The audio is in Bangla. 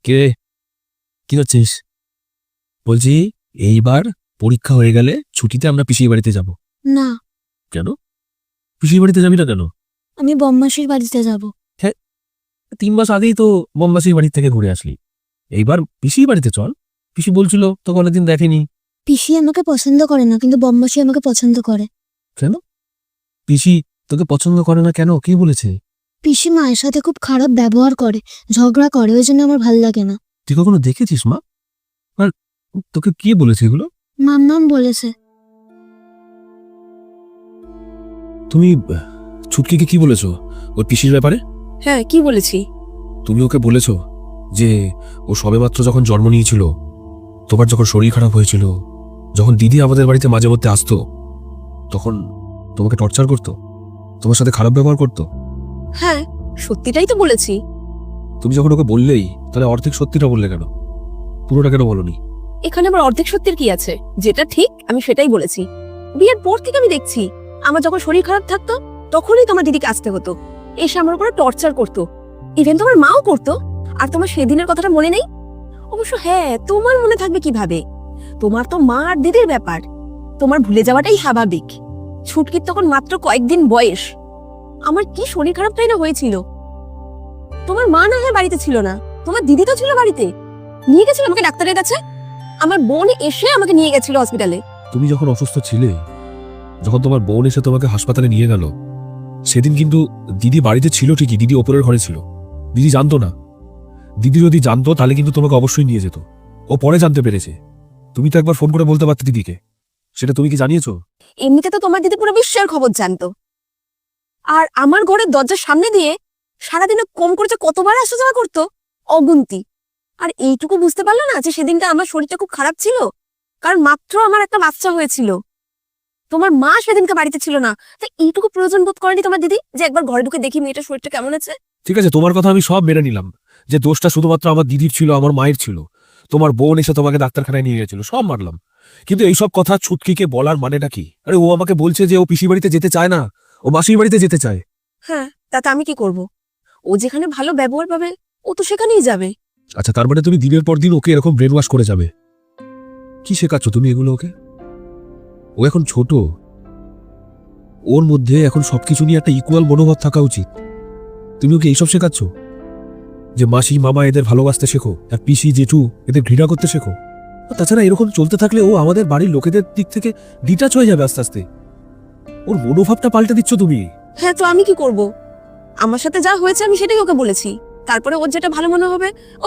কে? কি করছিস? বলছি এইবার পরীক্ষা হয়ে গেলে ছুটিতে আমরা পিসির বাড়িতে যাব। না, কেন? পিসির বাড়িতে যাবি না কেন? আমি বম্মাসির বাড়িতে যাব। 3 মাস আগেই তো বম্বাসির বাড়ি থেকে ঘুরে আসলি। এইবার পিসির বাড়িতে চল। পিসি বলছিল তোকে অনেকদিন দেখেনি। পিসি আমাকে পছন্দ করে না, কিন্তু বম্মাসি আমাকে পছন্দ করে। কেন? পিসি তোকে পছন্দ করে না কেন? কি বলেছে? পিসি মায়ের সাথে খুব খারাপ ব্যবহার করে, ঝগড়া করে, ওই জন্য আমার ভাল লাগে না। তুই কখনো দেখেছিস মা? আর তোকে কে বলেছে এগুলো? মাম্মাম বলেছে। তুমি ছুটকিকে কি বলেছো ওর পিসির ব্যাপারে? হ্যাঁ, কি বলেছি? তুমি ওকে বলেছো যে ও সবেমাত্র যখন জন্ম নিয়েছিল, তোমার যখন শরীর খারাপ হয়েছিল, যখন দিদি আমাদের বাড়িতে মাঝে মধ্যে আসতো, তখন তোমাকে টর্চার করতো, তোমার সাথে খারাপ ব্যবহার করতো? হ্যাঁ, সত্যিটাই তো বলেছি। তুমি যখন ওকে বললেই, তাহলে অর্ধেক সত্যিটা বললে কেন? পুরোটা কেন বলনি? এখানে আবার অর্ধেক সত্যির কি আছে? যেটা ঠিক আমি সেটাই বলেছি। বিয়ের পর থেকে আমি দেখছি আমার যখন শরীর খারাপ থাকতো তখনই তোমার দিদিকে আসতে হতো, এসে আমার উপরে টর্চার করতো। ইভেন তোমার মাও করতো। আর তোমার সেদিনের কথাটা মনে নেই? অবশ্য হ্যাঁ, তোমার মনে থাকবে কিভাবে? তোমার তো মা আর দিদির ব্যাপার, তোমার ভুলে যাওয়াটাই স্বাভাবিক। ছুটকির তখন মাত্র কয়েকদিন বয়স। আমার কি শরীর খারাপটাই না হয়েছিল। তোমার মা না হয় বাড়িতে ছিল না, তোমার দিদি তো ছিল বাড়িতে। নিয়ে গেছিল আমাকে ডাক্তারের কাছে। আমার বোন এসে আমাকে নিয়ে গেছিল হসপিটালে। তুমি যখন অসুস্থ ছিলে, যখন তোমার বোন এসে তোমাকে হাসপাতালে নিয়ে গেল, সেদিন কিন্তু দিদি বাড়িতে ছিল ঠিকই, দিদি ওপরের ঘরে ছিল। দিদি জানতো না। দিদি যদি জানতো তাহলে কিন্তু তোমাকে অবশ্যই নিয়ে যেত। ও পরে জানতে পেরেছে। তুমি তো একবার ফোন করে বলতে পারতে দিদিকে। সেটা তুমি কি জানিয়েছো? এমনিতে তো তোমার দিদি পুরো বিশ্বের খবর জানতো। আর আমার ঘরের দরজার সামনে দিয়ে সারাদিনে কম করেছে কতবার আসা যাওয়া করতো, অগুন্তি। আর এইটুকু বুঝতে পারলো না যে সেদিনটা আমার শরীরটা খুব খারাপ ছিল, কারণ মাত্র আমার একটা বাচ্চা হয়েছিল। তোমার মা সেদিনকে বাড়িতে ছিল না, তাই এইটুকু প্রয়োজন বোধ করেনি তোমার দিদি যে একবার ঘরে ঢুকে দেখি মেয়েটার শরীরটা কেমন আছে। ঠিক আছে, তোমার কথা আমি সব মেনে নিলাম যে দোষটা শুধুমাত্র আমার দিদির ছিল, আমার মায়ের ছিল। তোমার বোন এসে তোমাকে ডাক্তারখানায় নিয়ে গেছিল, সব মানলাম। কিন্তু এইসব কথা ছুটকিকে বলার মানেটা কি? আরে ও আমাকে বলছে যে ও পিসি বাড়িতে যেতে চায় না, ও মাসির বাড়িতে যেতে চায়। হ্যাঁ, তাতে আমি কি করব? ও যেখানে ভালো ব্যবহার পাবে ও তো সেখানেই যাবে। আচ্ছা, তার মানে তুমি দিনের পর দিন ওকে এরকম ব্রেন ওয়াশ করে যাবে? কি শেখাচ্ছ তুমি এগুলো ওকে? ও এখন ছোট, ওর মধ্যে এখন সবকিছু নিয়ে একটা ইকুয়াল মনোভাব থাকা উচিত। তুমি ওকে এইসব শেখাচ্ছ যে মাসি মামা এদের ভালোবাসতে শেখো, আর পিসি জেঠু এদের ঘৃণা করতে শেখো? আর তাছাড়া এরকম চলতে থাকলে ও আমাদের বাড়ির লোকেদের দিক থেকে ডিটাচ হয়ে যাবে আস্তে আস্তে। ওর মনোভাবটা পাল্টে দিচ্ছ তুমি। হ্যাঁ, তো আমি কি করব? আমার সাথে যা হয়েছে আমি সেটাই ওকে বলেছি। তারপরে ওর যেটা ভালো মনে হবে ও